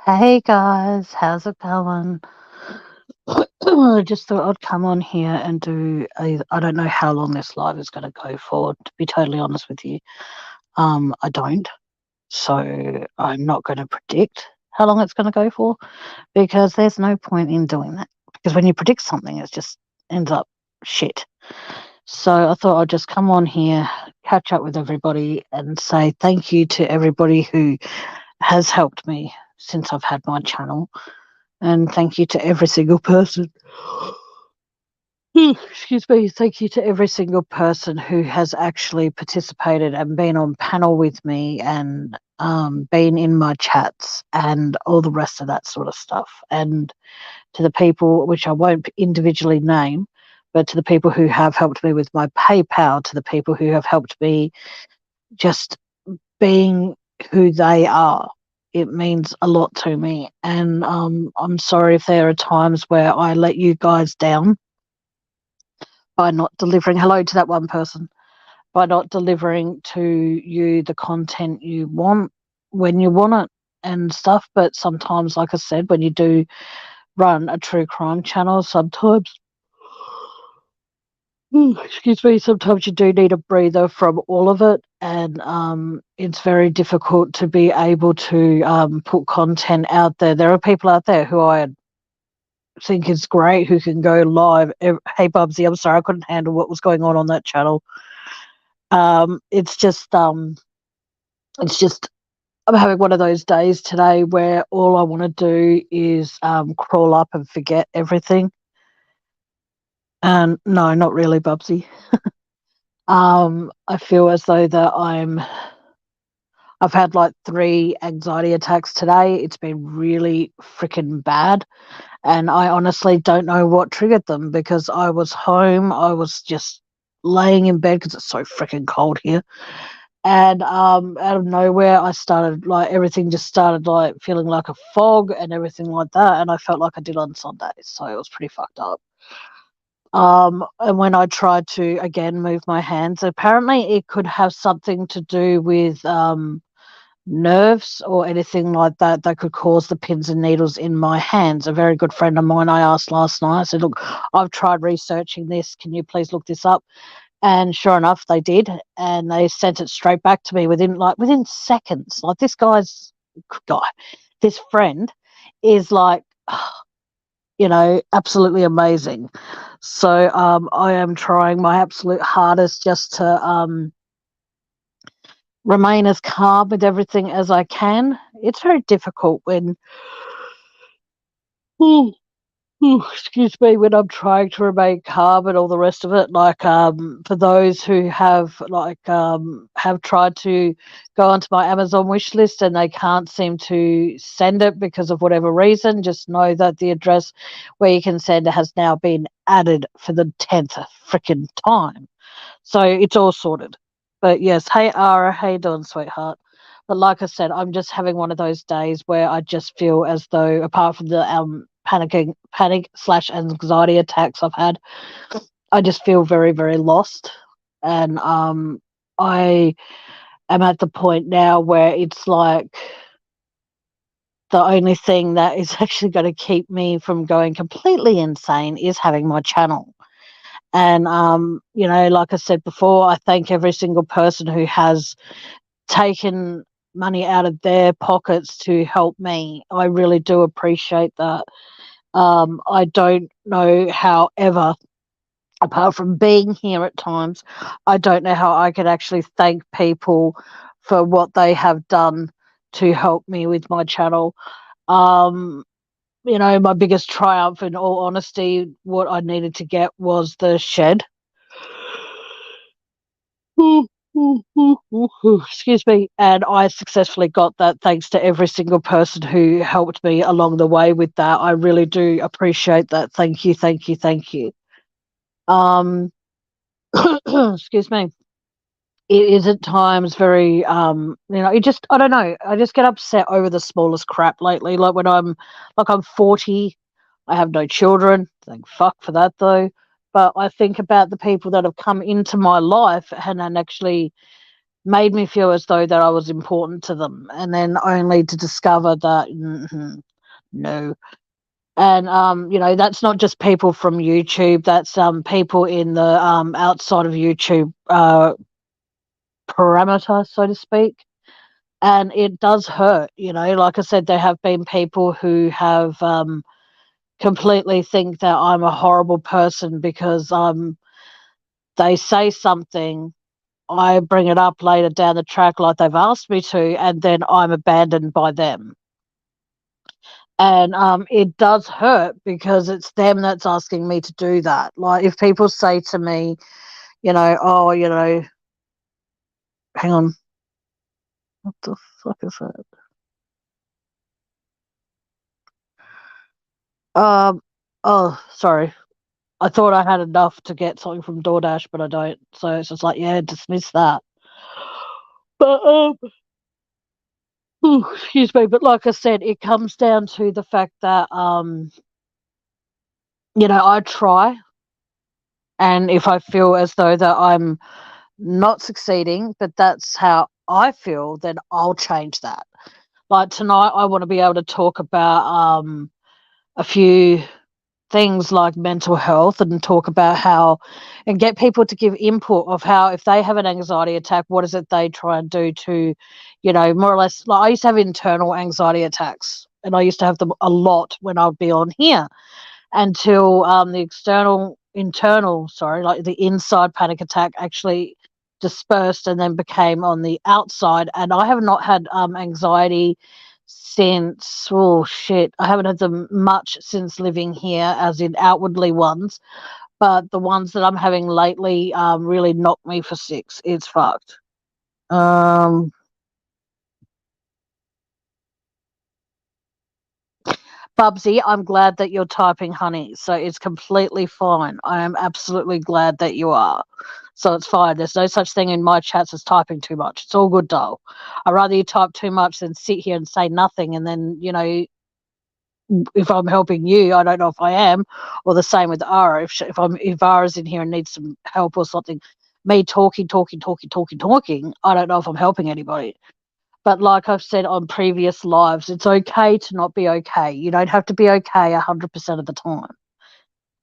Hey guys, how's it going? I just thought I'd come on here and do I don't know how long this live is going to go for, to be totally honest with you. I don't. So I'm not going to predict how long it's going to go for because there's no point in doing that. Because when you predict something, it just ends up shit. So I thought I'd just come on here, catch up with everybody, and say thank you to everybody who has helped me since I've had my channel. And thank you to every single person. Excuse me. Thank you to every single person who has actually participated and been on panel with me and been in my chats and all the rest of that sort of stuff. And to the people, which I won't individually name, but to the people who have helped me with my PayPal, to the people who have helped me just being who they are. It means a lot to me. And I'm sorry if there are times where I let you guys down by not delivering. Hello to that one person. By not delivering to you the content you want when you want it and stuff. But sometimes, like I said, when you do run a true crime channel, sometimes excuse me, sometimes you do need a breather from all of it, and it's very difficult to be able to put content out there. There are people out there who I think is great who can go live. Hey, Bubsy, I'm sorry I couldn't handle what was going on that channel. It's just I'm having one of those days today where all I want to do is crawl up and forget everything. And no, not really, Bubsy. I feel as though that I've had like 3 anxiety attacks today. It's been really freaking bad. And I honestly don't know what triggered them because I was home. I was just laying in bed because it's so freaking cold here. And out of nowhere, I started like everything just started like feeling like a fog and everything like that. And I felt like I did on Sundays. So it was pretty fucked up. And when I tried to again move my hands, apparently it could have something to do with nerves or anything like that that could cause the pins and needles in my hands. A very good friend of mine, I asked last night, I said, look, I've tried researching this. Can you please look this up? And sure enough, they did. And they sent it straight back to me within seconds. Like this this friend is like, absolutely amazing. So I am trying my absolute hardest just to remain as calm with everything as I can. It's very difficult when, excuse me, when I'm trying to remain calm and all the rest of it. Like for those who have have tried to go onto my Amazon wish list and they can't seem to send it because of whatever reason, just know that the address where you can send it has now been added for the 10th freaking time. So it's all sorted. But yes, hey Ara, how you doing, sweetheart? But like I said, I'm just having one of those days where I just feel as though, apart from the panic/anxiety attacks I've had, I just feel very, very lost. And I am at the point now where it's like the only thing that is actually going to keep me from going completely insane is having my channel. And, like I said before, I thank every single person who has taken money out of their pockets to help me. I really do appreciate that. I don't know how ever, apart from being here at times, I don't know how I could actually thank people for what they have done to help me with my channel. My biggest triumph, in all honesty, what I needed to get was the shed. Excuse me. And I successfully got that thanks to every single person who helped me along the way with that. I really do appreciate that. Thank you, thank you, thank you. Excuse me. It is at times very I don't know, I just get upset over the smallest crap lately. Like when I'm 40, I have no children, thank fuck for that though. But I think about the people that have come into my life and actually made me feel as though that I was important to them, and then only to discover that no. And that's not just people from YouTube. That's people in the outside of YouTube parameter, so to speak. And it does hurt. Like I said, there have been people who have completely think that I'm a horrible person because they say something, I bring it up later down the track like they've asked me to, and then I'm abandoned by them. And it does hurt because it's them that's asking me to do that. Like if people say to me, oh, hang on, what the fuck is that? Um, oh, sorry. I thought I had enough to get something from DoorDash, but I don't. So it's just like, yeah, dismiss that. But excuse me. But like I said, it comes down to the fact that I try, and if I feel as though that I'm not succeeding, but that's how I feel, then I'll change that. Like tonight, I want to be able to talk about a few things like mental health and talk about how and get people to give input of how if they have an anxiety attack, what is it they try and do to, more or less. Like I used to have internal anxiety attacks, and I used to have them a lot when I'd be on here until the internal, sorry, like the inside panic attack actually dispersed and then became on the outside. And I have not had anxiety since, oh shit, I haven't had them much since living here, as in outwardly ones. But the ones that I'm having lately really knocked me for six. It's fucked. Um, Bubsy, I'm glad that you're typing honey. So it's completely fine. I am absolutely glad that you are. So it's fine. There's no such thing in my chats as typing too much. It's all good, doll. I'd rather you type too much than sit here and say nothing. And then, if I'm helping you, I don't know if I am, or the same with Ara. If Ara's in here and needs some help or something, me talking, I don't know if I'm helping anybody. But like I've said on previous lives, it's okay to not be okay. You don't have to be okay 100% of the time.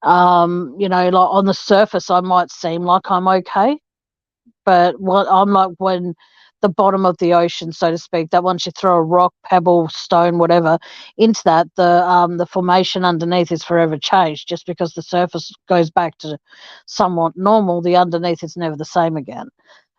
Like on the surface, I might seem like I'm okay, but what I'm like when the bottom of the ocean, so to speak, that once you throw a rock, pebble, stone, whatever into that, the formation underneath is forever changed. Just because the surface goes back to somewhat normal, the underneath is never the same again.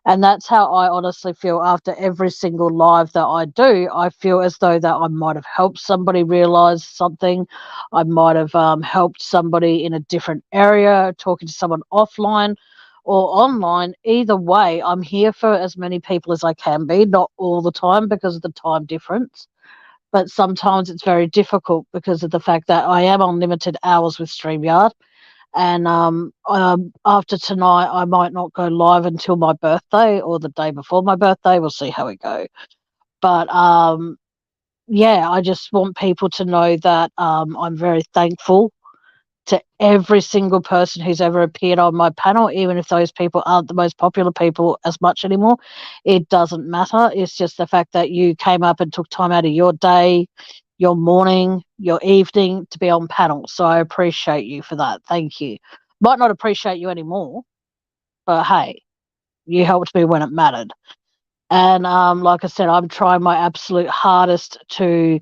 And that's how I honestly feel after every single live that I do. I feel as though that I might have helped somebody realize something. I might have helped somebody in a different area, talking to someone offline or online. Either way, I'm here for as many people as I can be, not all the time because of the time difference. But sometimes it's very difficult because of the fact that I am on limited hours with StreamYard, and after tonight I might not go live until my birthday or the day before my birthday. We'll see how we go. But yeah, I just want people to know that I'm very thankful to every single person who's ever appeared on my panel, even if those people aren't the most popular people as much anymore. It doesn't matter. It's just the fact that you came up and took time out of your day, your morning, your evening to be on panel. So I appreciate you for that. Thank you. Might not appreciate you anymore, but hey, you helped me when it mattered. And like I said, I'm trying my absolute hardest to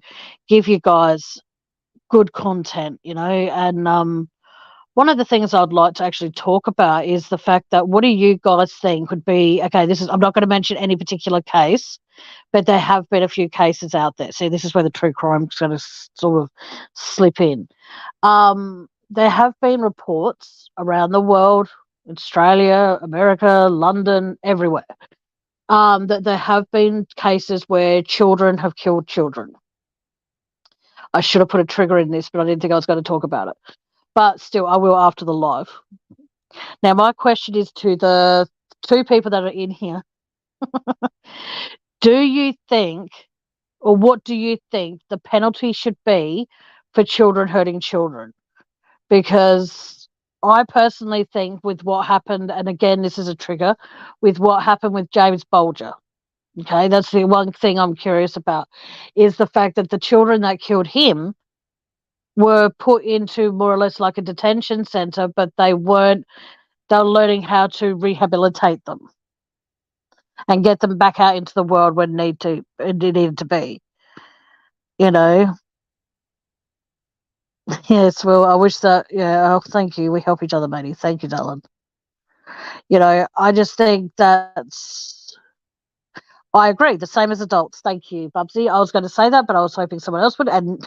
give you guys good content, and one of the things I'd like to actually talk about is the fact that what do you guys think would be okay? I'm not going to mention any particular case, but there have been a few cases out there. See, this is where the true crime is going to sort of slip in. There have been reports around the world, Australia, America, London, everywhere, that there have been cases where children have killed children. I should have put a trigger in this, but I didn't think I was going to talk about it. But still, I will after the live. Now, my question is to the two people that are in here. Do you think, or what do you think the penalty should be for children hurting children? Because I personally think with what happened, and again, this is a trigger, with what happened with James Bulger. Okay, that's the one thing I'm curious about, is the fact that the children that killed him were put into more or less like a detention center, but they were learning how to rehabilitate them and get them back out into the world when it needed to be. You know, yes. Well, I wish that. Yeah. Oh, thank you. We help each other, matey. Thank you, darling. I just think that's. I agree. The same as adults. Thank you, Bubsy. I was going to say that, but I was hoping someone else would. And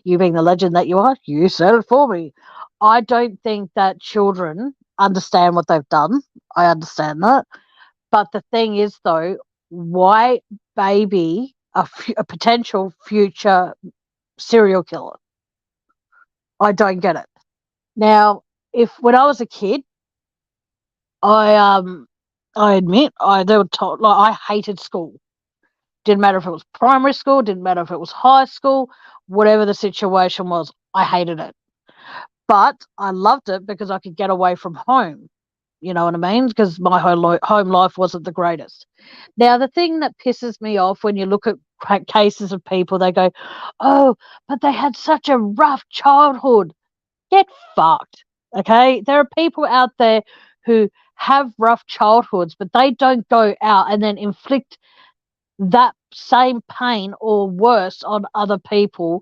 you, being the legend that you are, you said it for me. I don't think that children understand what they've done. I understand that. But the thing is, though, why baby a potential future serial killer? I don't get it. Now, if when I was a kid, I I admit they were told, like, I hated school. Didn't matter if it was primary school, didn't matter if it was high school, whatever the situation was, I hated it. But I loved it because I could get away from home. You know what I mean? Because my home life wasn't the greatest. Now, the thing that pisses me off when you look at cases of people, they go, oh, but they had such a rough childhood. Get fucked. Okay? There are people out there who have rough childhoods, but they don't go out and then inflict that same pain or worse on other people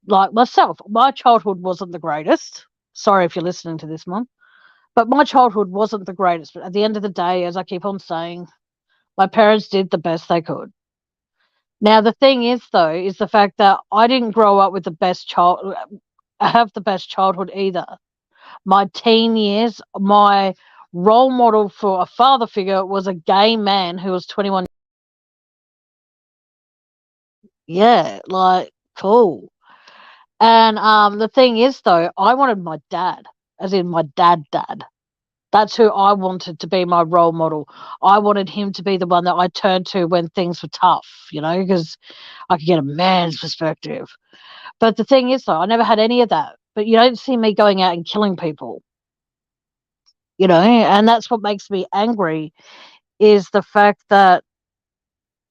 like myself. My childhood wasn't the greatest. Sorry if you're listening to this, Mum. But my childhood wasn't the greatest. But at the end of the day, as I keep on saying, my parents did the best they could. Now, the thing is, though, is the fact that I didn't grow up with have the best childhood either. My teen years, my role model for a father figure was a gay man who was 21. Yeah, like, cool. And the thing is, though, I wanted my dad, as in my dad. That's who I wanted to be my role model. I wanted him to be the one that I turned to when things were tough, because I could get a man's perspective. But the thing is, though, I never had any of that. But you don't see me going out and killing people, and that's what makes me angry is the fact that,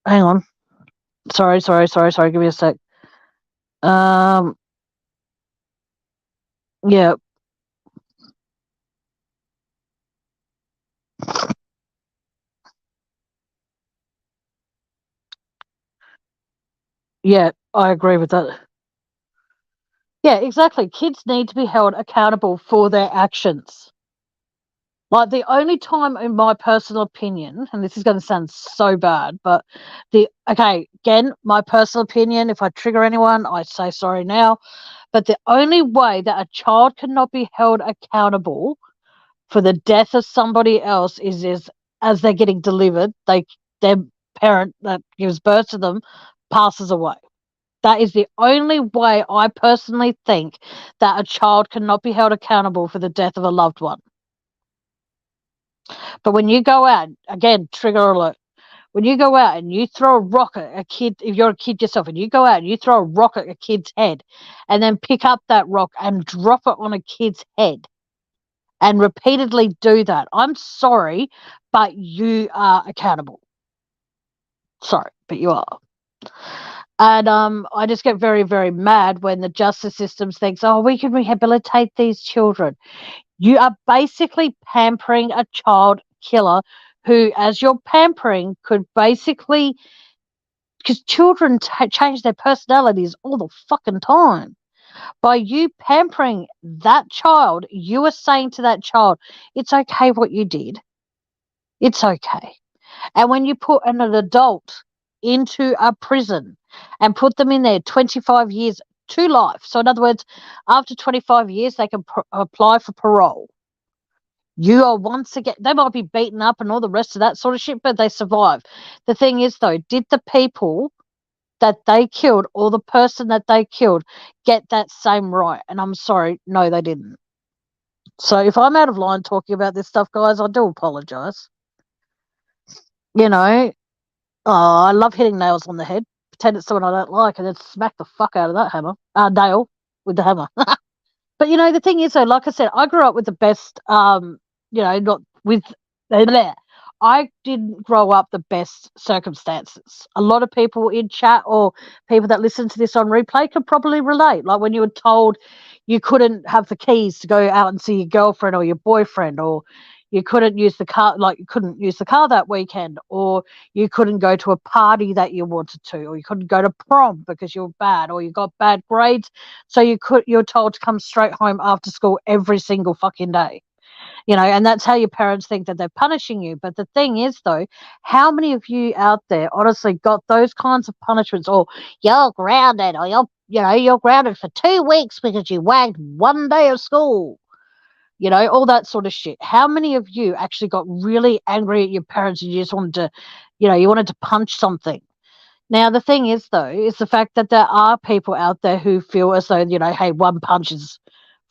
hang on, sorry, give me a sec. Um, yeah, yeah, I agree with that. Yeah, exactly. Kids need to be held accountable for their actions. Like, the only time, in my personal opinion, and this is going to sound so bad, but again, my personal opinion, if I trigger anyone, I say sorry now, but the only way that a child cannot be held accountable for the death of somebody else is as they're getting delivered, their parent that gives birth to them passes away. That is the only way I personally think that a child cannot be held accountable for the death of a loved one. But when you go out, again, trigger alert, when you go out and you throw a rock at a kid, if you're a kid yourself, and you go out and you throw a rock at a kid's head and then pick up that rock and drop it on a kid's head and repeatedly do that, I'm sorry, but you are accountable. Sorry, but you are. And I just get very, very mad when the justice system thinks, oh, we can rehabilitate these children. You are basically pampering a child killer who, as you're pampering, could basically, because children change their personalities all the fucking time. By you pampering that child, you are saying to that child, it's okay what you did. It's okay. And when you put an adult into a prison and put them in there 25 years to life, so in other words, after 25 years, they can apply for parole. You are once again, they might be beaten up and all the rest of that sort of shit, but they survive. The thing is, though, did the people that they killed or the person that they killed get that same right? And I'm sorry, no, they didn't. So if I'm out of line talking about this stuff, guys, I do apologize. I love hitting nails on the head. Pretend it's someone I don't like and then smack the fuck out of that nail with the hammer. But the thing is, though, like I said, I grew up with the best. Not with. Bleh. I didn't grow up the best circumstances. A lot of people in chat or people that listen to this on replay can probably relate. Like when you were told you couldn't have the keys to go out and see your girlfriend or your boyfriend, or you couldn't use the car, like you couldn't use the car that weekend, or you couldn't go to a party that you wanted to, or you couldn't go to prom because you were bad, or you got bad grades, so you're told to come straight home after school every single fucking day. And that's how your parents think that they're punishing you. But the thing is, though, how many of you out there honestly got those kinds of punishments, or you're grounded, or you're grounded for 2 weeks because you wagged one day of school, all that sort of shit. How many of you actually got really angry at your parents and you just wanted to, you wanted to punch something? Now, the thing is, though, is the fact that there are people out there who feel as though, hey, one punch is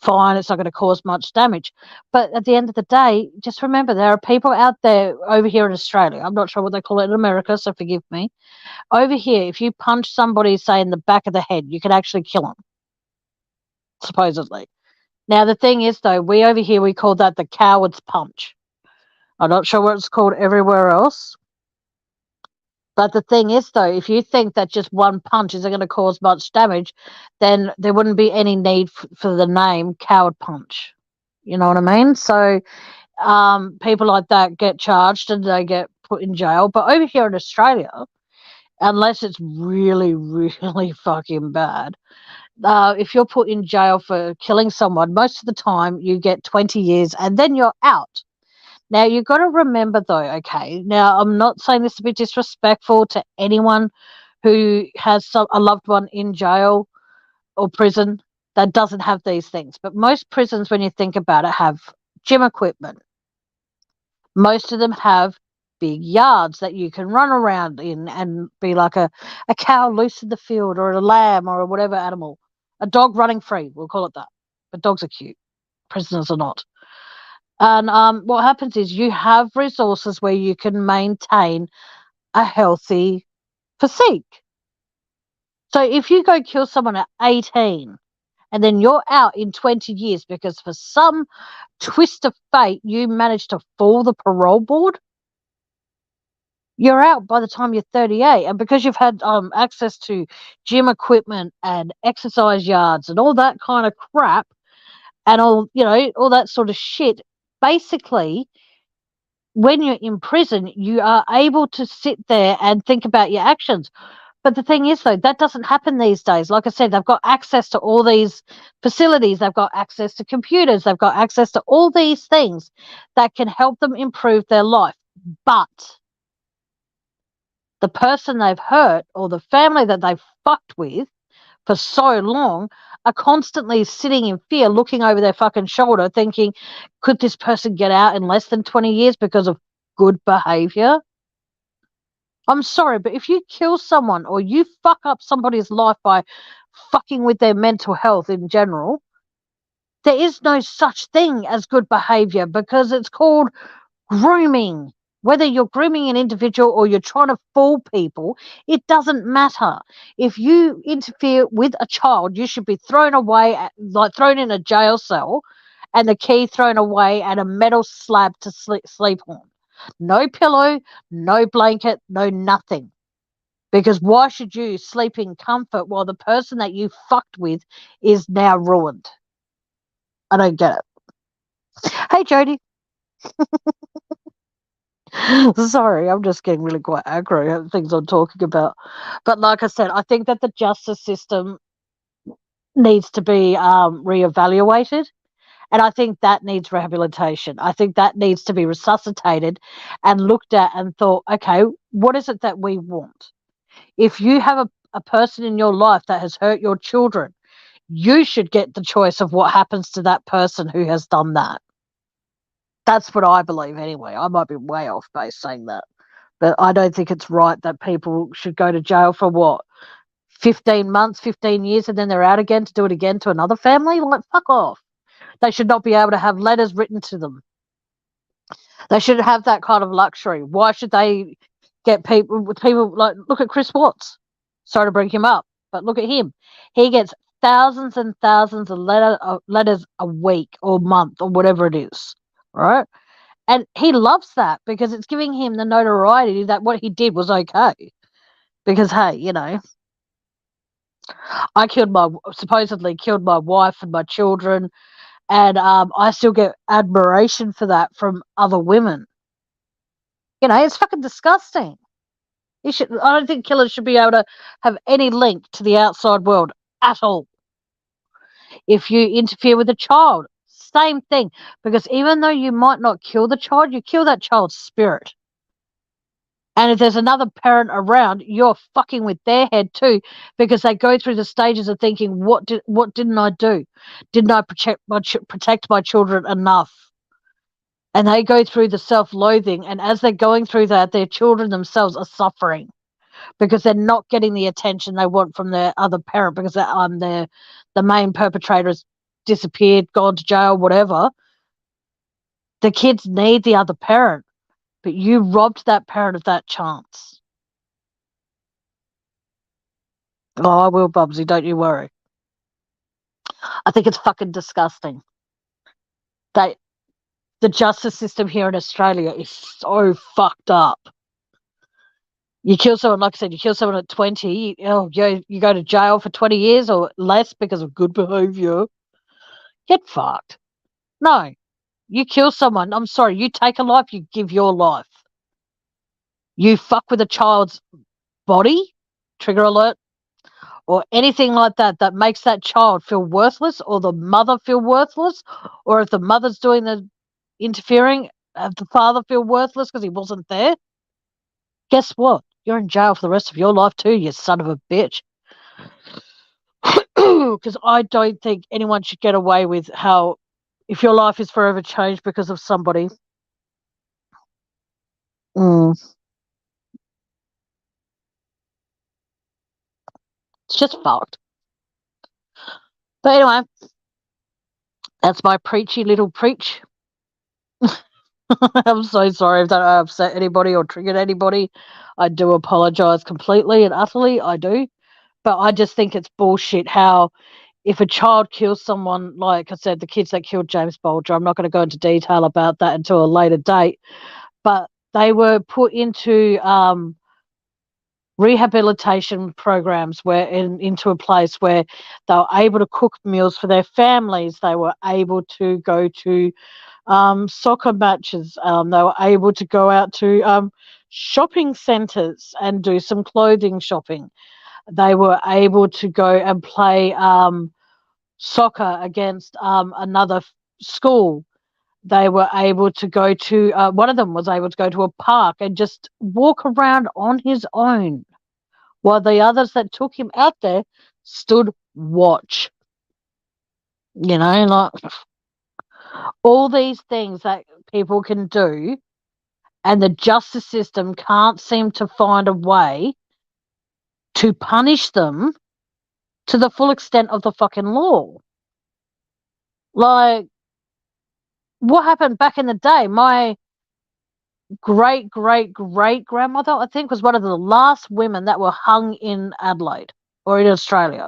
fine, it's not going to cause much damage. But at the end of the day, just remember there are people out there over here in Australia. I'm not sure what they call it in America, so forgive me. Over here, if you punch somebody, say, in the back of the head, you can actually kill them, supposedly. Now, the thing is, though, we over here, we call that the coward's punch. I'm not sure what it's called everywhere else. But the thing is, though, if you think that just one punch isn't going to cause much damage, then there wouldn't be any need for the name coward punch. You know what I mean? So people like that get charged and they get put in jail. But over here in Australia, unless it's really, really fucking bad, if you're put in jail for killing someone, most of the time you get 20 years and then you're out. Now, you've got to remember, though, okay, now I'm not saying this to be disrespectful to anyone who has a loved one in jail or prison that doesn't have these things. But most prisons, when you think about it, have gym equipment. Most of them have big yards that you can run around in and be like a cow loose in the field, or a lamb, or whatever animal. A dog running free, we'll call it that. But dogs are cute. Prisoners are not. And what happens is you have resources where you can maintain a healthy physique. So if you go kill someone at 18 and then you're out in 20 years because for some twist of fate you managed to fool the parole board, you're out by the time you're 38. And because you've had access to gym equipment and exercise yards and all that kind of crap and all that sort of shit, basically when you're in prison, you are able to sit there and think about your actions. But the thing is, though, that doesn't happen these days. Like I said, they've got access to all these facilities. They've got access to computers. They've got access to all these things that can help them improve their life. But the person they've hurt or the family that they've fucked with for so long are constantly sitting in fear, looking over their fucking shoulder, thinking, could this person get out in less than 20 years because of good behavior? I'm sorry, but if you kill someone or you fuck up somebody's life by fucking with their mental health in general, there is no such thing as good behavior because it's called grooming. Whether you're grooming an individual or you're trying to fool people, it doesn't matter. If you interfere with a child, you should be thrown away, like thrown in a jail cell, and the key thrown away and a metal slab to sleep on. No pillow, no blanket, no nothing. Because why should you sleep in comfort while the person that you fucked with is now ruined? I don't get it. Hey, Jody. Sorry, I'm just getting really quite aggro at things I'm talking about. But like I said, I think that the justice system needs to be reevaluated. And I think that needs rehabilitation. I think that needs to be resuscitated and looked at and thought, okay, what is it that we want? If you have a person in your life that has hurt your children, you should get the choice of what happens to that person who has done that. That's what I believe anyway. I might be way off base saying that. But I don't think it's right that people should go to jail for what? 15 months, 15 years, and then they're out again to do it again to another family? Like, fuck off. They should not be able to have letters written to them. They shouldn't have that kind of luxury. Why should they get people like, look at Chris Watts. Sorry to bring him up, but look at him. He gets thousands and thousands of letters a week or month or whatever it is, right? And he loves that because it's giving him the notoriety that what he did was okay. Because hey, I supposedly killed my wife and my children, and I still get admiration for that from other women. It's fucking disgusting. I don't think killers should be able to have any link to the outside world at all. If you interfere with a child, same thing. Because even though you might not kill the child, you kill that child's spirit. And if there's another parent around, you're fucking with their head too, because they go through the stages of thinking, what didn't I do? Didn't I protect my children enough? And they go through the self-loathing, and as they're going through that, their children themselves are suffering because they're not getting the attention they want from their other parent because the main perpetrator has disappeared, gone to jail, whatever. The kids need the other parent, but you robbed that parent of that chance. Oh, I will, Bubsy, don't you worry. I think it's fucking disgusting. The justice system here in Australia is so fucked up. You kill someone, like I said, you kill someone at 20, you go to jail for 20 years or less because of good behaviour. Get fucked. No. You kill someone, I'm sorry, you take a life, you give your life. You fuck with a child's body, trigger alert, or anything like that makes that child feel worthless or the mother feel worthless, or if the mother's doing the interfering, have the father feel worthless because he wasn't there, guess what? You're in jail for the rest of your life too, you son of a bitch. Because I don't think anyone should get away with how, if your life is forever changed because of somebody. It's just fucked. But anyway, that's my preachy little preach. I'm so sorry if that upset anybody or triggered anybody. I do apologise completely and utterly. I do. But I just think it's bullshit how if a child kills someone, like I said, the kids that killed James Bolger, I'm not going to go into detail about that until a later date, but they were put into rehabilitation programs into a place where they were able to cook meals for their families. They were able to go to soccer matches. They were able to go out to shopping centres and do some clothing shopping. They were able to go and play soccer against another school. They were able to go to, one of them was able to go to a park and just walk around on his own, while the others that took him out there stood watch. Like all these things that people can do, and the justice system can't seem to find a way to punish them to the full extent of the fucking law. Like, what happened back in the day? My great grandmother, I think, was one of the last women that were hung in Adelaide or in Australia.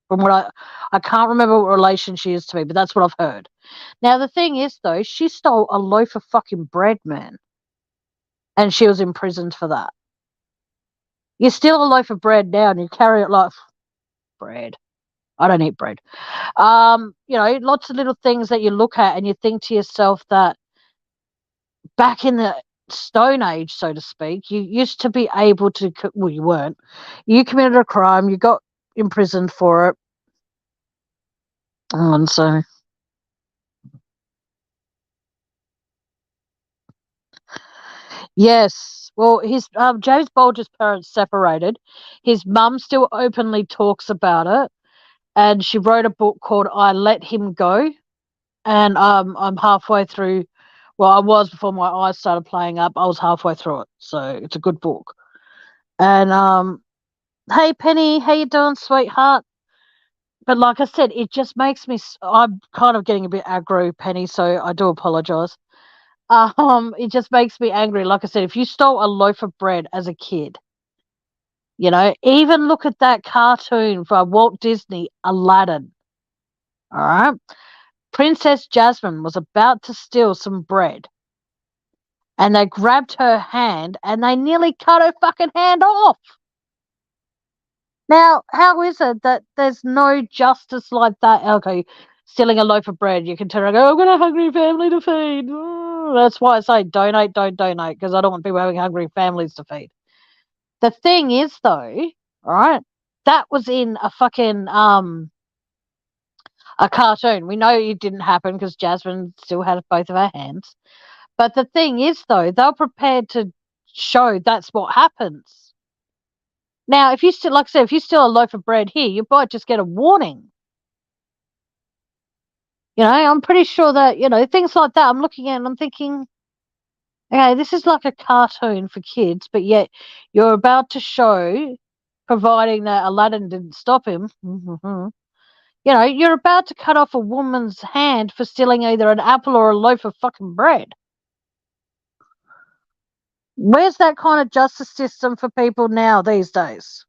From what I can't remember what relation she is to me, but that's what I've heard. Now the thing is, though, she stole a loaf of fucking bread, man, and she was imprisoned for that. You steal a loaf of bread now and you carry it like bread. I don't eat bread. Lots of little things that you look at and you think to yourself that back in the Stone Age, so to speak, you used to be able to, well, you weren't. You committed a crime, you got imprisoned for it. And so, yes. Well, his James Bolger's parents separated. His mum still openly talks about it, and she wrote a book called I Let Him Go, and I'm halfway through. Well, I was before my eyes started playing up. I was halfway through it, so it's a good book. And hey Penny, how you doing, sweetheart? But like I said, it just makes me. I'm kind of getting a bit aggro, Penny, so I do apologise. It just makes me angry. Like I said, if you stole a loaf of bread as a kid, Even look at that cartoon from Walt Disney, Aladdin. All right. Princess Jasmine was about to steal some bread and they grabbed her hand and they nearly cut her fucking hand off. Now, how is it that there's no justice like that? Okay, stealing a loaf of bread, you can turn around and go, I've got a hungry family to feed. That's why I say donate, don't donate, because I don't want people having hungry families to feed. The thing is, though, right, that was in a fucking a cartoon. We know it didn't happen because Jasmine still had both of her hands. But the thing is, though, they're prepared to show that's what happens. Now, if you still, like I said, if you steal a loaf of bread here, you might just get a warning. I'm pretty sure that, things like that, I'm looking at and I'm thinking, okay, this is like a cartoon for kids, but yet you're about to show, providing that Aladdin didn't stop him, you're about to cut off a woman's hand for stealing either an apple or a loaf of fucking bread. Where's that kind of justice system for people now these days?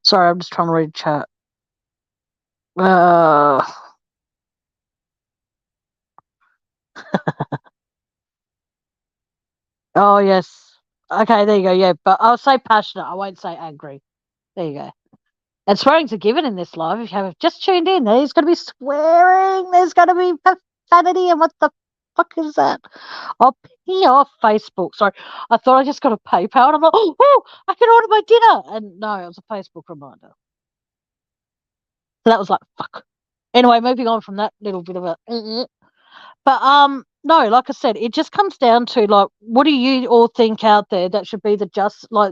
Sorry, I'm just trying to read chat. Oh, yes. Okay, there you go. Yeah, but I'll say passionate. I won't say angry. There you go. And swearing's a given in this live. If you have just tuned in, there's going to be swearing. There's going to be profanity. And what the fuck is that? I'll pee off Facebook. Sorry, I thought I just got a PayPal. And I'm like, oh, I can order my dinner. And no, it was a Facebook reminder. So that was like, fuck. Anyway, moving on from that little bit of a. But no, like I said, it just comes down to like, what do you all think out there that should be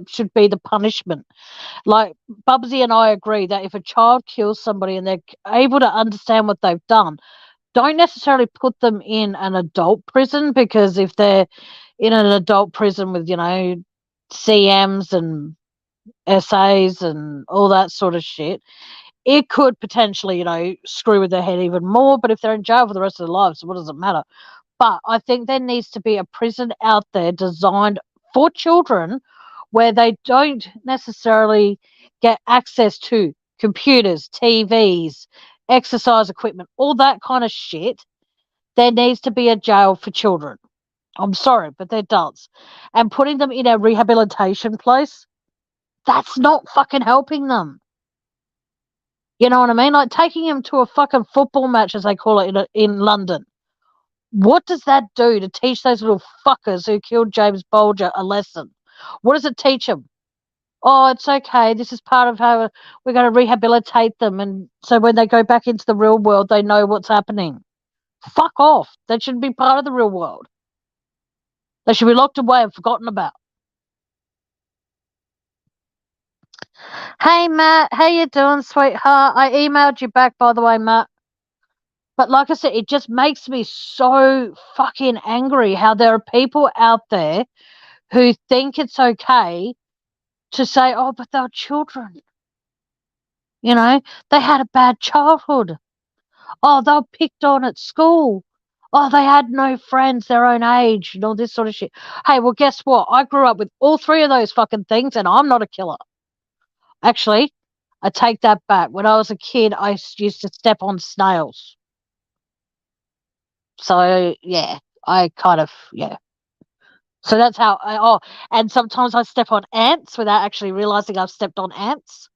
should be the punishment? Like Bubsy and I agree that if a child kills somebody and they're able to understand what they've done, don't necessarily put them in an adult prison, because if they're in an adult prison with, CMs and SAs and all that sort of shit, it could potentially, screw with their head even more. But if they're in jail for the rest of their lives, what does it matter? But I think there needs to be a prison out there designed for children where they don't necessarily get access to computers, TVs, exercise equipment, all that kind of shit. There needs to be a jail for children. I'm sorry, but there does. And putting them in a rehabilitation place, that's not fucking helping them. You know what I mean? Like taking them to a fucking football match, as they call it in London. What does that do to teach those little fuckers who killed James Bolger a lesson? What does it teach them? Oh, it's okay. This is part of how we're going to rehabilitate them. And so when they go back into the real world, they know what's happening. Fuck off. That shouldn't be part of the real world. They should be locked away and forgotten about. Hey, Matt. How you doing, sweetheart? I emailed you back, by the way, Matt. But like I said, it just makes me so fucking angry how there are people out there who think it's okay to say, oh, but they're children. They had a bad childhood. Oh, they were picked on at school. Oh, they had no friends their own age and all this sort of shit. Hey, well, guess what? I grew up with all three of those fucking things and I'm not a killer. Actually, I take that back. When I was a kid, I used to step on snails. So, yeah, I kind of, yeah. So that's how and sometimes I step on ants without actually realizing I've stepped on ants.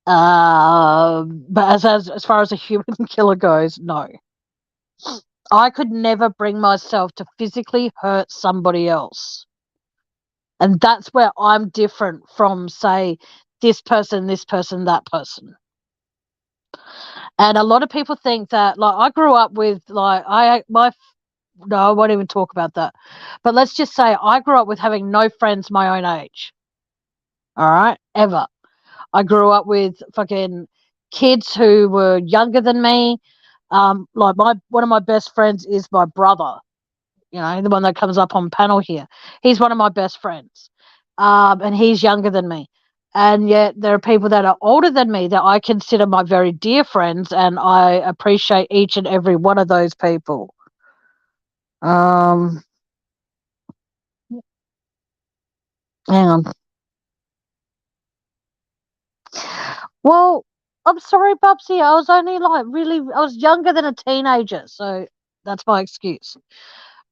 But as far as a human killer goes, no. I could never bring myself to physically hurt somebody else. And that's where I'm different from, say, this person, that person. And a lot of people think that, like, I grew up with, like, no, I won't even talk about that. But let's just say I grew up with having no friends my own age. All right? Ever. I grew up with fucking kids who were younger than me. Like one of my best friends is my brother, the one that comes up on panel here. He's one of my best friends. And he's younger than me. And yet there are people that are older than me that I consider my very dear friends, and I appreciate each and every one of those people. Hang on. Well, I'm sorry, Bubsy. I was only like really, I was younger than a teenager, so that's my excuse.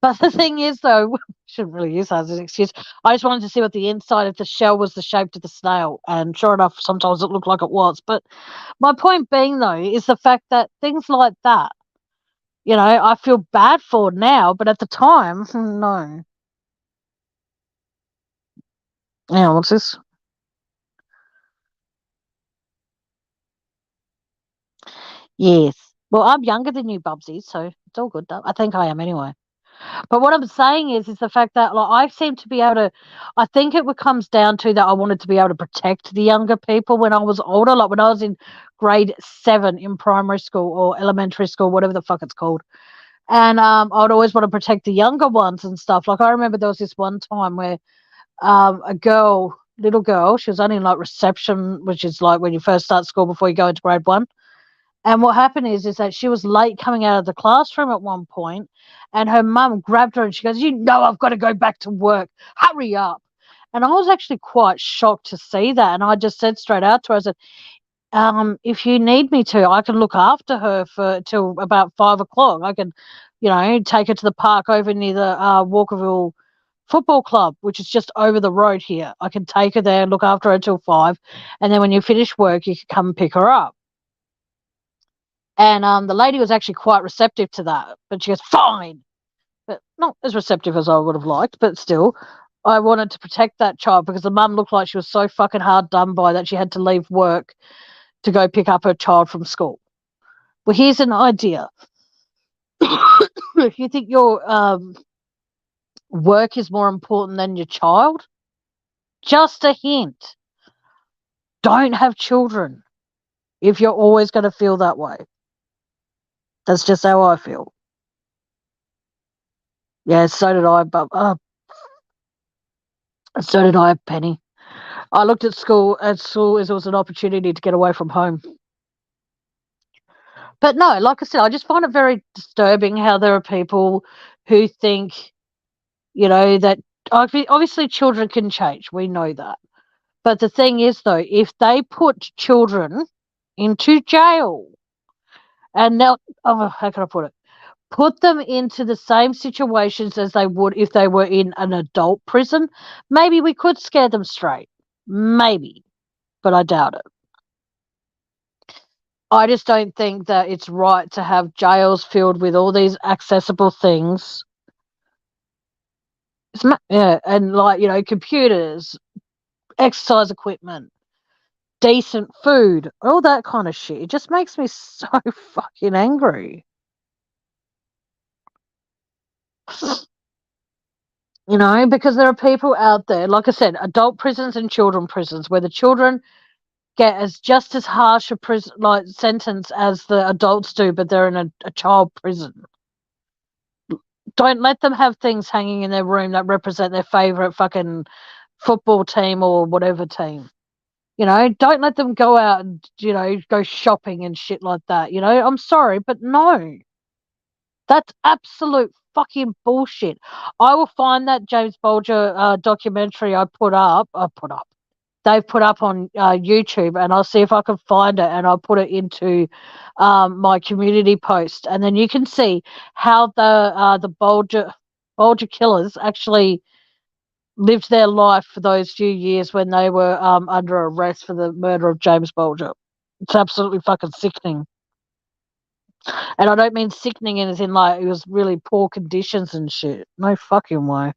But the thing is, though, shouldn't really use that as an excuse. I just wanted to see what the inside of the shell was the shape of the snail, and sure enough, sometimes it looked like it was. But my point being, though, is the fact that things like that, I feel bad for now, but at the time, no. Yeah, what's this? Yes. Well, I'm younger than you, Bubsy, so it's all good. I think I am anyway. But what I'm saying is the fact that like I seem to be able to. I think it comes down to that I wanted to be able to protect the younger people when I was older, like when I was in grade 7 in primary school or elementary school, whatever the fuck it's called. And I'd always want to protect the younger ones and stuff. Like I remember there was this one time where a girl, little girl, she was only in like reception, which is like when you first start school before you go into grade 1. And what happened is that she was late coming out of the classroom at one point, and her mum grabbed her and she goes, "You know, I've got to go back to work. Hurry up!" And I was actually quite shocked to see that, and I just said straight out to her, I said, "If you need me to, I can look after her for till about 5 o'clock. I can, take her to the park over near the Walkerville Football Club, which is just over the road here. I can take her there and look after her till 5, and then when you finish work, you can come and pick her up." And the lady was actually quite receptive to that. But she goes, "Fine." But not as receptive as I would have liked, but still, I wanted to protect that child because the mum looked like she was so fucking hard done by that she had to leave work to go pick up her child from school. Well, here's an idea. If you think your work is more important than your child, just a hint, don't have children if you're always going to feel that way. That's just how I feel. Yeah, so did I, but so did I, Penny. I looked at school as it was an opportunity to get away from home. But no, like I said, I just find it very disturbing how there are people who think, that obviously children can change. We know that. But the thing is, though, if they put children into jail and now, oh, how can I put it? Put them into the same situations as they would if they were in an adult prison, maybe we could scare them straight. Maybe, but I doubt it. I just don't think that it's right to have jails filled with all these accessible things. Yeah, and like, computers, exercise equipment, decent food, all that kind of shit. It just makes me so fucking angry. Because there are people out there, like I said, adult prisons and children prisons, where the children get just as harsh a prison like sentence as the adults do, but they're in a child prison. Don't let them have things hanging in their room that represent their favorite fucking football team or whatever team. Don't let them go out and, go shopping and shit like that. I'm sorry, but no. That's absolute fucking bullshit. I will find that James Bulger documentary they've put up on YouTube, and I'll see if I can find it, and I'll put it into my community post, and then you can see how the Bulger killers actually lived their life for those few years when they were under arrest for the murder of James Bulger. It's absolutely fucking sickening. And I don't mean sickening as in like it was really poor conditions and shit. No fucking way.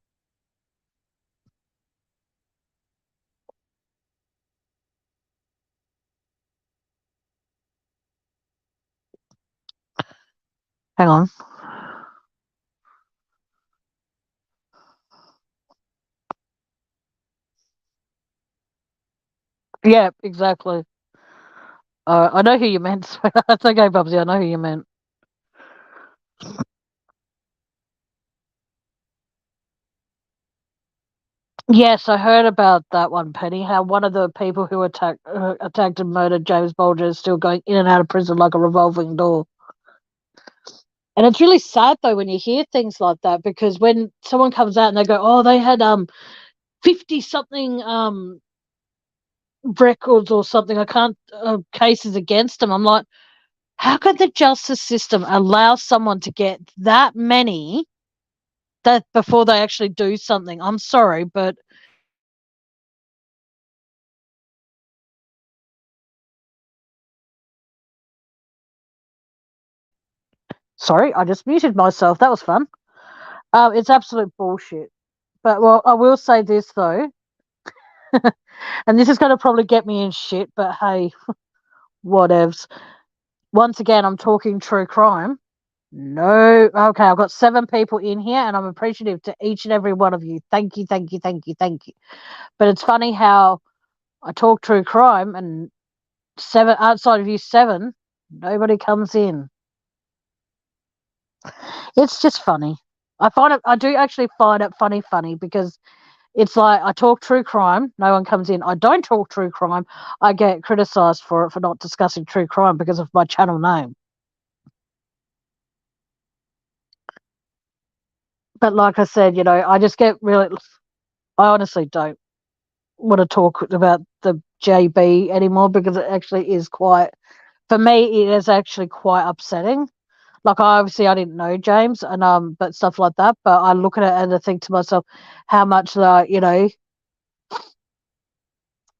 Hang on. Yeah, exactly. I know who you meant. That's okay, Bubsy. I know who you meant. Yes, I heard about that one, Penny. How one of the people who attacked and murdered James Bulger is still going in and out of prison like a revolving door. And it's really sad though when you hear things like that, because when someone comes out and they go, "Oh, they had 50-something records or something. I can't cases against them. I'm like, how could the justice system allow someone to get that many that before they actually do something? I'm sorry, but sorry, I just muted myself. That was fun. It's absolute bullshit. But well, I will say this though, and this is going to probably get me in shit. But hey, whatevs. Once again, I'm talking true crime. No, okay, I've got 7 people in here, and I'm appreciative to each and every one of you. Thank you, thank you, thank you, thank you. But it's funny how I talk true crime, and 7 outside of you 7, nobody comes in. It's just funny. I do actually find it funny because it's like I talk true crime, no one comes in. I don't talk true crime, I get criticised for it for not discussing true crime because of my channel name. But like I said, I just get really, I honestly don't want to talk about the JB anymore because it actually is quite, for me, it is actually quite upsetting. Like I didn't know James and but stuff like that. But I look at it and I think to myself, how much that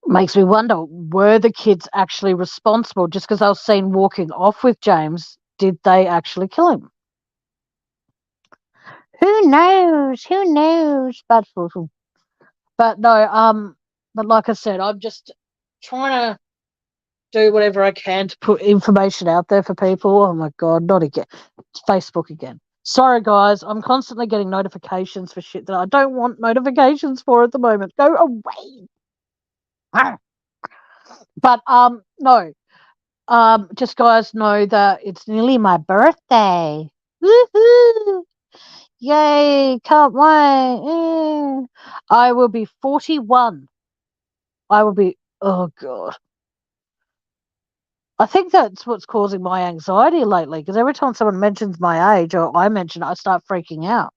makes me wonder, were the kids actually responsible just because they were seen walking off with James? Did they actually kill him? Who knows? Who knows? But no, but like I said, I'm just trying to do whatever I can to put information out there for people. Oh my god, not again. It's Facebook again. Sorry guys, I'm constantly getting notifications for shit that I don't want notifications for at the moment. Go away. But no. Just guys know that it's nearly my birthday. Woohoo! Yay, can't wait. Yeah. I will be 41. I will be, oh god. I think that's what's causing my anxiety lately because every time someone mentions my age or I mention it, I start freaking out.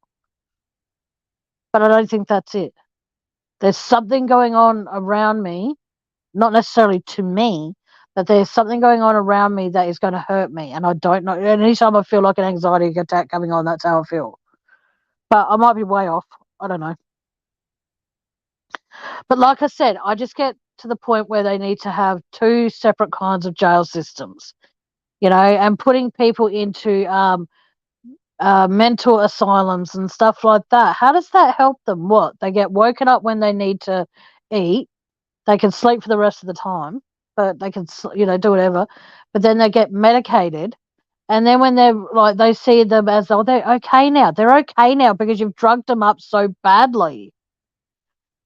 But I don't think that's it. There's something going on around me, not necessarily to me, but there's something going on around me that is going to hurt me. And I don't know. And anytime I feel like an anxiety attack coming on, that's how I feel. But I might be way off. I don't know. But like I said, I just get to the point where they need to have 2 separate kinds of jail systems, and putting people into mental asylums and stuff like that. How does that help them? What? They get woken up when they need to eat. They can sleep for the rest of the time, but they can, do whatever. But then they get medicated. And then when they're like, they see them as, oh, they're okay now. They're okay now because you've drugged them up so badly.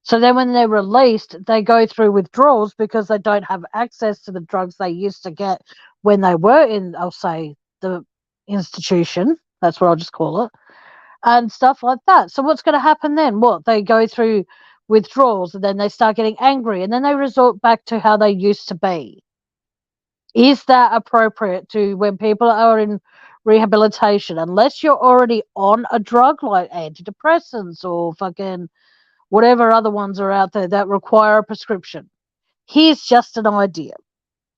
So then when they're released, they go through withdrawals because they don't have access to the drugs they used to get when they were in, I'll say, the institution. That's what I'll just call it. And stuff like that. So what's going to happen then? What? They go through withdrawals and then they start getting angry and then they resort back to how they used to be. Is that appropriate to when people are in rehabilitation? Unless you're already on a drug like antidepressants or fucking whatever other ones are out there that require a prescription. Here's just an idea,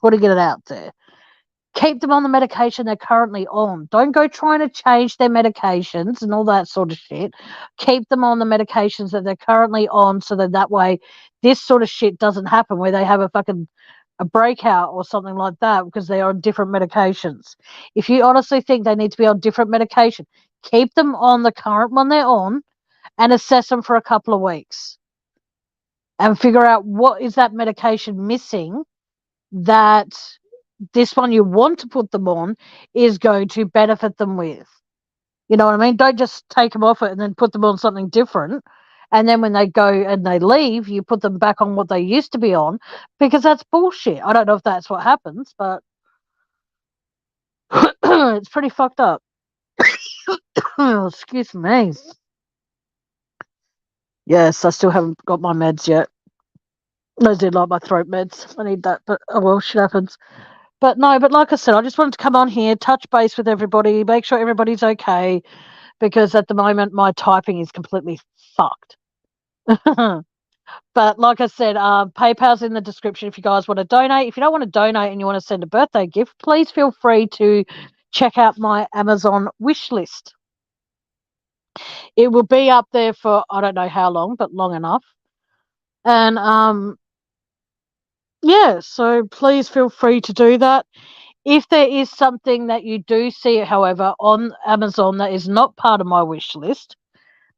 putting it out there. Keep them on the medication they're currently on. Don't go trying to change their medications and all that sort of shit. Keep them on the medications that they're currently on so that way this sort of shit doesn't happen where they have a breakout or something like that because they are on different medications. If you honestly think they need to be on different medication, keep them on the current one they're on and assess them for a couple of weeks and figure out what is that medication missing that this one you want to put them on is going to benefit them with. You know what I mean? Don't just take them off it and then put them on something different. And then when they go and they leave, you put them back on what they used to be on because that's bullshit. I don't know if that's what happens, but it's pretty fucked up. Excuse me. Yes, I still haven't got my meds yet. I did like my throat meds. I need that, but oh well, shit happens. But no, but like I said, I just wanted to come on here, touch base with everybody, make sure everybody's okay, because at the moment my typing is completely fucked. But like I said, PayPal's in the description if you guys want to donate. If you don't want to donate and you want to send a birthday gift, please feel free to check out my Amazon wish list. It will be up there for I don't know how long, but long enough. And yeah, so please feel free to do that. If there is something that you do see, however, on Amazon that is not part of my wish list,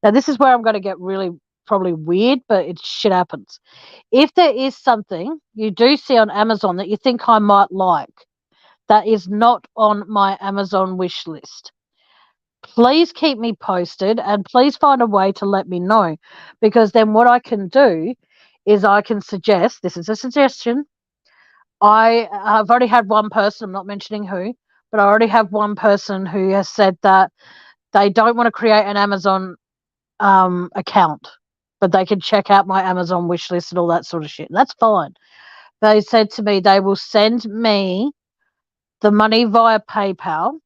now this is where I'm going to get really probably weird, but it shit happens. If there is something you do see on Amazon that you think I might like that is not on my Amazon wish list, please keep me posted and please find a way to let me know, because then what I can do is I can suggest, this is a suggestion, I've already had one person, I'm not mentioning who, but I already have one person who has said that they don't want to create an Amazon account, but they can check out my Amazon wish list and all that sort of shit. That's fine. They said to me they will send me the money via PayPal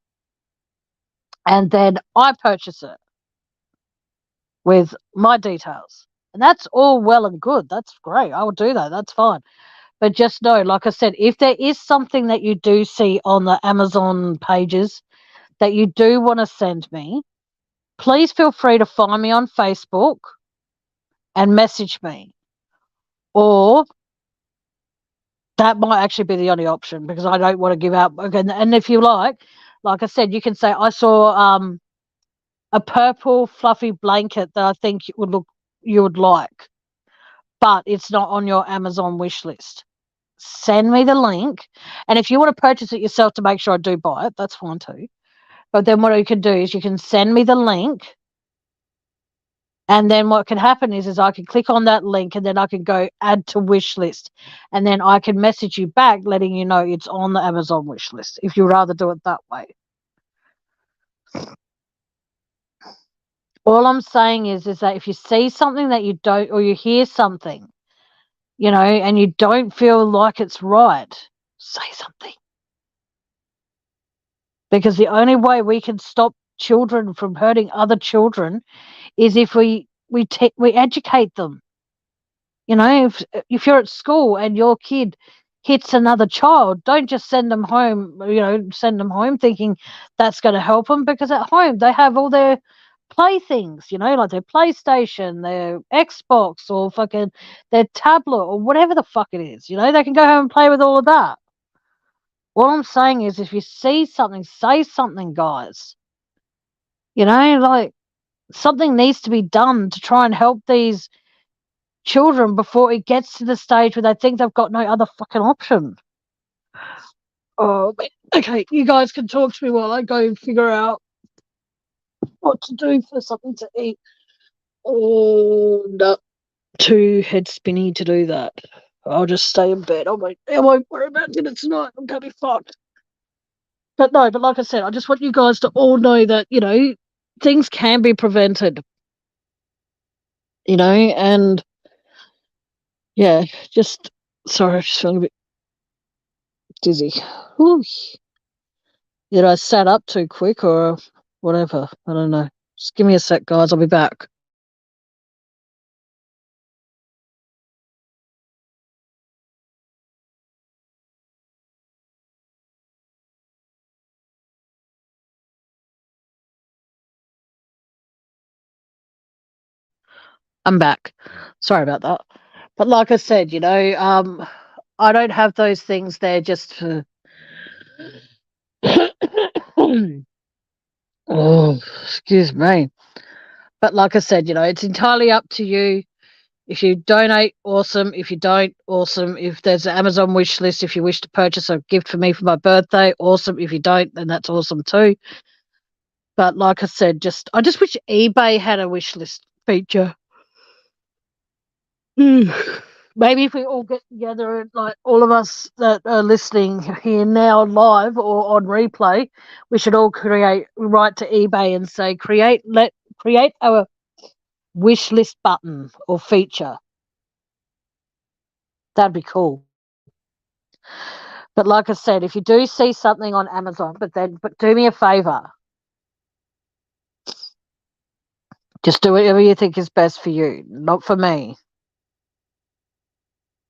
and then I purchase it with my details. And that's all well and good. That's great. I will do that. That's fine. But just know, like I said, if there is something that you do see on the Amazon pages that you do want to send me, please feel free to find me on Facebook and message me. Or that might actually be the only option, because I don't want to give out. And if you like I said, you can say, I saw a purple fluffy blanket that I think you would like, but it's not on your Amazon wish list. Send me the link. And if you want to purchase it yourself to make sure I do buy it, that's fine too. But then what you can do is you can send me the link. And then what can happen is I can click on that link and then I can go add to wish list. And then I can message you back letting you know it's on the Amazon wish list if you'd rather do it that way. All I'm saying is that if you see something that you don't, or you hear something, and you don't feel like it's right, say something. Because the only way we can stop children from hurting other children is if we educate them. If you're at school and your kid hits another child, don't just send them home. Send them home thinking that's going to help them, because at home they have all their playthings. Like their PlayStation, their Xbox, or fucking their tablet, or whatever the fuck it is. They can go home and play with all of that. All I'm saying is, if you see something, say something, guys. Like something needs to be done to try and help these children before it gets to the stage where they think they've got no other fucking option. Oh, okay, you guys can talk to me while I go and figure out what to do for something to eat. Oh, no, too head spinny to do that. I'll just stay in bed. I won't worry about dinner tonight. I'm gonna be fucked. But like I said, I just want you guys to all know that, things can be prevented. And yeah, sorry, I just feeling a bit dizzy. Ooh. Did I sat up too quick or whatever? I don't know. Just give me a sec, guys. I'll be back. I'm back. Sorry about that. But like I said, I don't have those things there just for. Oh, excuse me. But like I said, it's entirely up to you. If you donate, awesome. If you don't, awesome. If there's an Amazon wish list, if you wish to purchase a gift for me for my birthday, awesome. If you don't, then that's awesome too. But like I said, I just wish eBay had a wish list feature. Maybe if we all get together, like all of us that are listening here now live or on replay, we should all write to eBay and say, create a wish list button or feature. That'd be cool. But like I said, if you do see something on Amazon, but do me a favor. Just do whatever you think is best for you, not for me.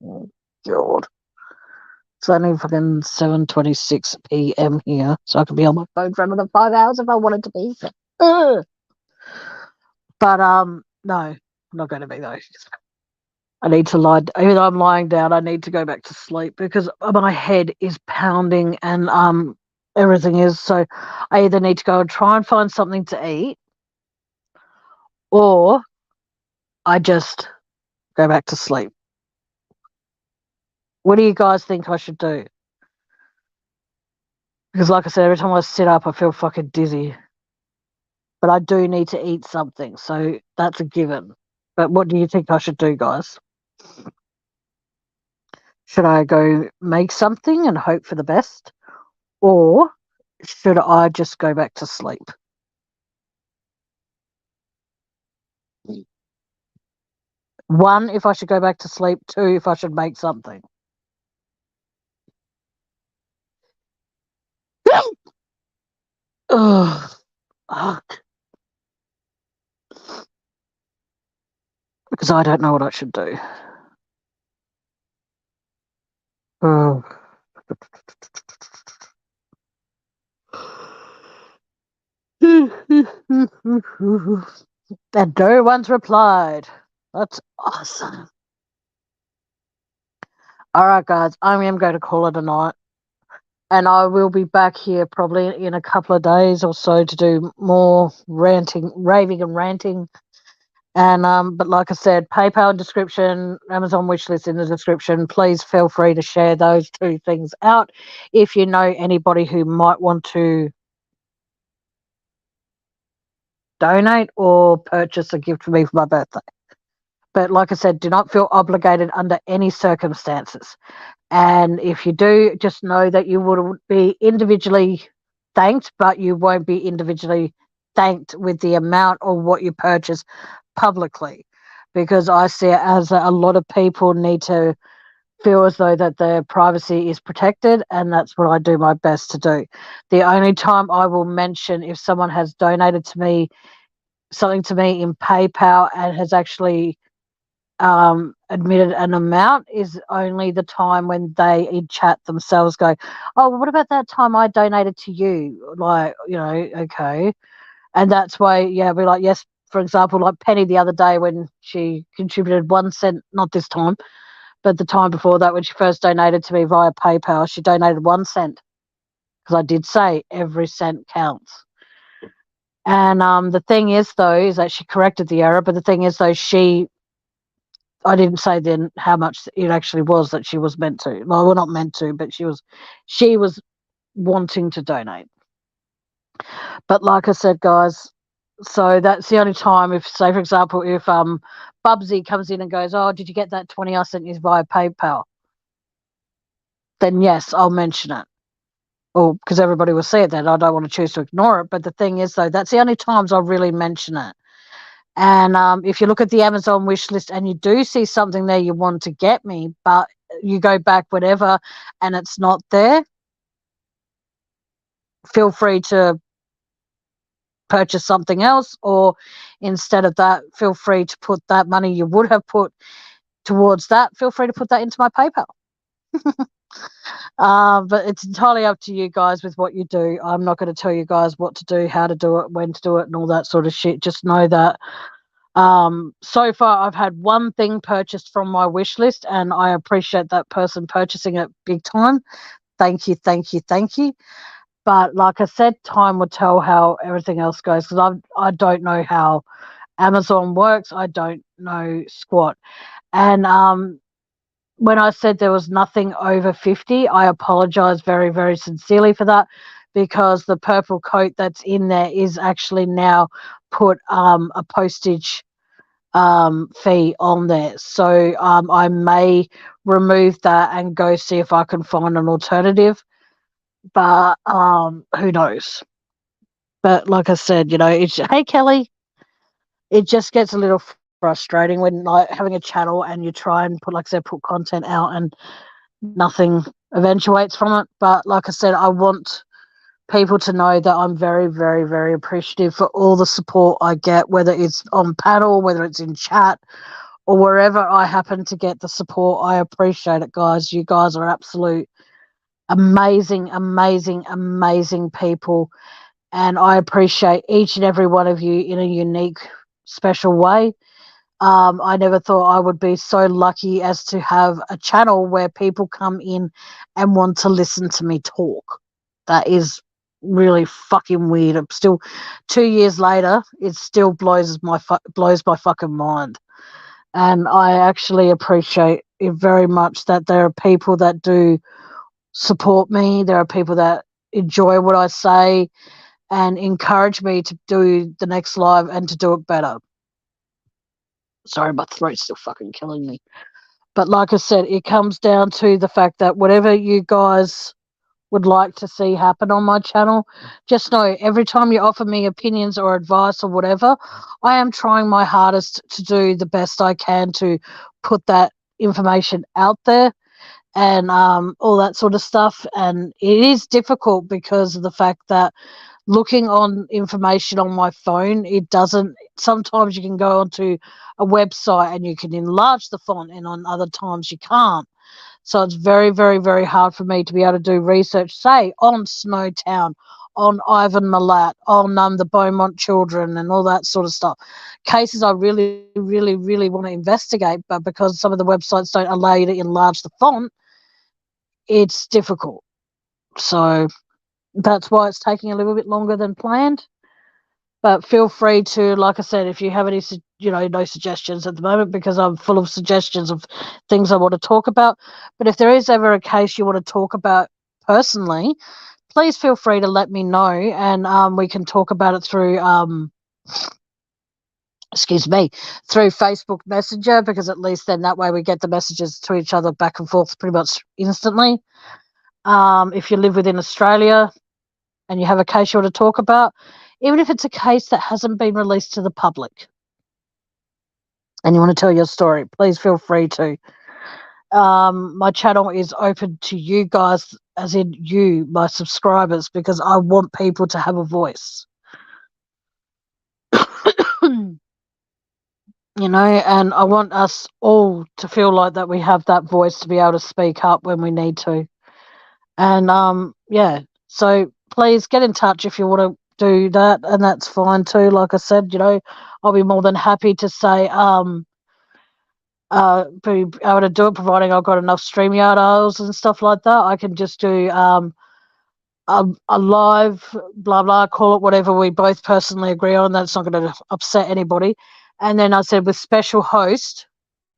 Oh, God. It's only fucking 7:26 p.m. here, so I could be on my phone for another 5 hours if I wanted to be. Ugh. But no, I'm not going to be though. I need to lie. Even though I'm lying down, I need to go back to sleep because my head is pounding and everything is. So I either need to go and try and find something to eat, or I just go back to sleep. What do you guys think I should do? Because, like I said, every time I sit up, I feel fucking dizzy. But I do need to eat something, so that's a given. But what do you think I should do, guys? Should I go make something and hope for the best? Or should I just go back to sleep? One, if I should go back to sleep. Two, if I should make something. Ugh. Fuck. Because I don't know what I should do. Ugh. And no one's replied. That's awesome. All right, guys, I am going to call it a night. And I will be back here probably in a couple of days or so to do more ranting, raving and ranting. And but like I said, PayPal in description, Amazon wishlist in the description. Please feel free to share those two things out if you know anybody who might want to donate or purchase a gift for me for my birthday. But like I said, do not feel obligated under any circumstances. And if you do, just know that you will be individually thanked, but you won't be individually thanked with the amount of what you purchase publicly. Because I see it as a lot of people need to feel as though that their privacy is protected, and that's what I do my best to do. The only time I will mention if someone has donated to me something to me in PayPal and has actually admitted an amount is only the time when they in chat themselves go, oh, what about that time I donated to you? Like, okay. And that's why, yeah, we're like, yes, for example, like Penny the other day when she contributed 1 cent, not this time, but the time before that when she first donated to me via PayPal, she donated 1 cent because I did say every cent counts. And the thing is, though, is that she corrected the error. But the thing is, though, I didn't say then how much it actually was that she was meant to. Well, not meant to, but she was wanting to donate. But like I said, guys, so that's the only time if, say, for example, if Bubsy comes in and goes, oh, did you get that 20 I sent you via PayPal? Then yes, I'll mention it. Or because everybody will see it then. I don't want to choose to ignore it. But the thing is, though, that's the only times I'll really mention it. And if you look at the Amazon wish list and you do see something there you want to get me, but you go back whatever and it's not there, feel free to purchase something else, or instead of that, feel free to put that money you would have put towards that, feel free to put that into my PayPal. But it's entirely up to you guys with what you do. I'm not going to tell you guys what to do, how to do it, when to do it, and all that sort of shit. Just know that so far I've had one thing purchased from my wish list, and I appreciate that person purchasing it big time. Thank you, thank you, thank you. But like I said, time will tell how everything else goes because I don't know how Amazon works. I don't know squat. And when I said there was nothing over 50, I apologize very, very sincerely for that because the purple coat that's in there is actually now put a postage fee on there. So I may remove that and go see if I can find an alternative. But who knows? But like I said, hey Kelly, it just gets a little frustrating when like having a channel and you try and put, like I said, put content out and nothing eventuates from it. But like I said, I want people to know that I'm very, very, very appreciative for all the support I get, whether it's on panel, whether it's in chat, or wherever I happen to get the support. I appreciate it, guys. You guys are absolute amazing, amazing, amazing people. And I appreciate each and every one of you in a unique, special way. I never thought I would be so lucky as to have a channel where people come in and want to listen to me talk. That is really fucking weird. I'm still 2 years later. It still blows my fucking mind. And I actually appreciate it very much that there are people that do support me. There are people that enjoy what I say and encourage me to do the next live and to do it better. Sorry, my throat's still fucking killing me. But like I said, it comes down to the fact that whatever you guys would like to see happen on my channel, just know every time you offer me opinions or advice or whatever, I am trying my hardest to do the best I can to put that information out there and all that sort of stuff. And it is difficult because of the fact that looking on information on my phone, it doesn't, sometimes you can go onto a website and you can enlarge the font, and on other times you can't. So it's very, very, very hard for me to be able to do research, say, on Snowtown, on Ivan Milat, on the Beaumont children and all that sort of stuff. Cases I really, really, really want to investigate, but because some of the websites don't allow you to enlarge the font, it's difficult. So that's why it's taking a little bit longer than planned. But feel free to, like I said, if you have any, no suggestions at the moment, because I'm full of suggestions of things I want to talk about. But if there is ever a case you want to talk about personally, please feel free to let me know, and we can talk about it through, through Facebook Messenger, because at least then that way we get the messages to each other back and forth pretty much instantly. If you live within Australia and you have a case you want to talk about, even if it's a case that hasn't been released to the public and you want to tell your story, please feel free to. My channel is open to you guys, as in you, my subscribers, because I want people to have a voice. And I want us all to feel like that we have that voice to be able to speak up when we need to. And so please get in touch if you want to do that, and that's fine too. Like I said, I'll be more than happy to say be able to do it, providing I've got enough StreamYard hours and stuff like that. I can just do a live blah blah, call it whatever we both personally agree on. That's not going to upset anybody. And then I said with special host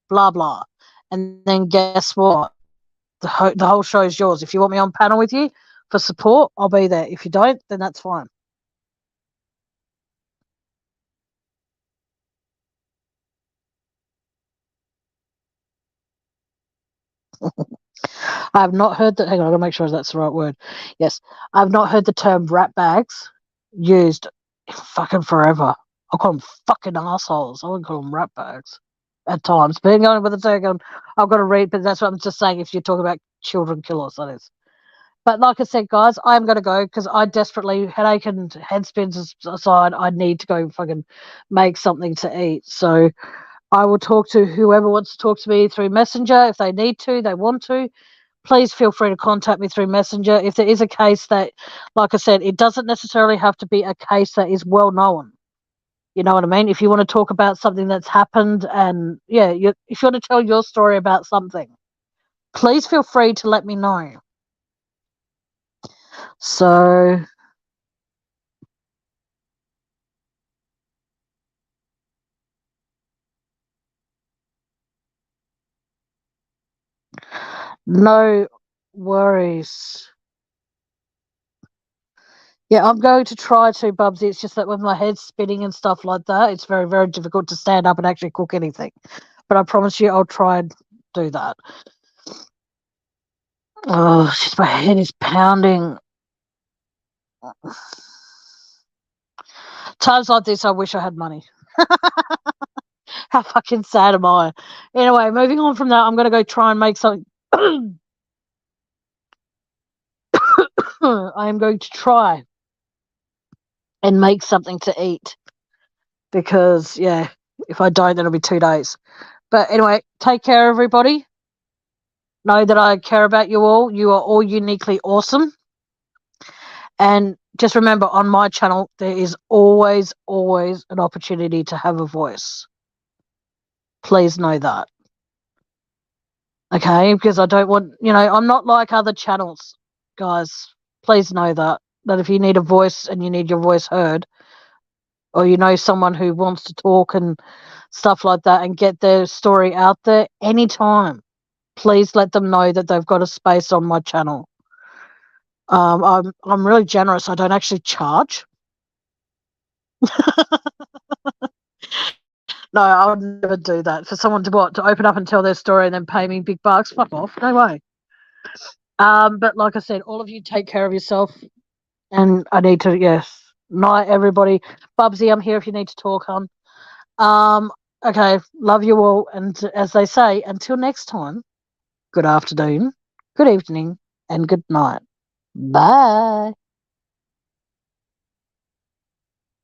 blah blah, and then guess what? The whole show is yours. If you want me on panel with you for support, I'll be there. If you don't, then that's fine. I have not heard that. Hang on, I've got to make sure that's the right word. Yes, I have not heard the term rat bags used fucking forever. I call them fucking assholes. I wouldn't call them rat bags at times. But hang on with a second, I've got to read, but that's what I'm just saying. If you're talking about children killers, that is. But like I said, guys, I'm going to go because I desperately, headache and head spins aside, I need to go fucking make something to eat. So I will talk to whoever wants to talk to me through Messenger. If they need to, they want to, please feel free to contact me through Messenger. If there is a case that, like I said, it doesn't necessarily have to be a case that is well known. You know what I mean? If you want to talk about something that's happened and, if you want to tell your story about something, please feel free to let me know. So, no worries. Yeah, I'm going to try to, Bubsy. It's just that with my head spinning and stuff like that, it's very, very difficult to stand up and actually cook anything. But I promise you, I'll try and do that. Oh, just my head is pounding. Times like this, I wish I had money. How fucking sad am I? Anyway, moving on from that, I'm going to go try and make something. I am going to try and make something to eat because, if I don't, then it'll be 2 days. But anyway, take care, everybody. Know that I care about you all. You are all uniquely awesome. And just remember, on my channel, there is always, always an opportunity to have a voice. Please know that. Okay? Because I don't want, I'm not like other channels, guys. Please know that if you need a voice and you need your voice heard, or you know someone who wants to talk and stuff like that and get their story out there anytime, please let them know that they've got a space on my channel. I'm really generous. I don't actually charge. No, I would never do that. For someone to open up and tell their story and then pay me big bucks, fuck off. No way. But like I said, all of you take care of yourself. And I need to, yes. Night, everybody. Bubsy, I'm here if you need to talk, hon. Okay, love you all. And as they say, until next time, good afternoon, good evening, and good night. Bye.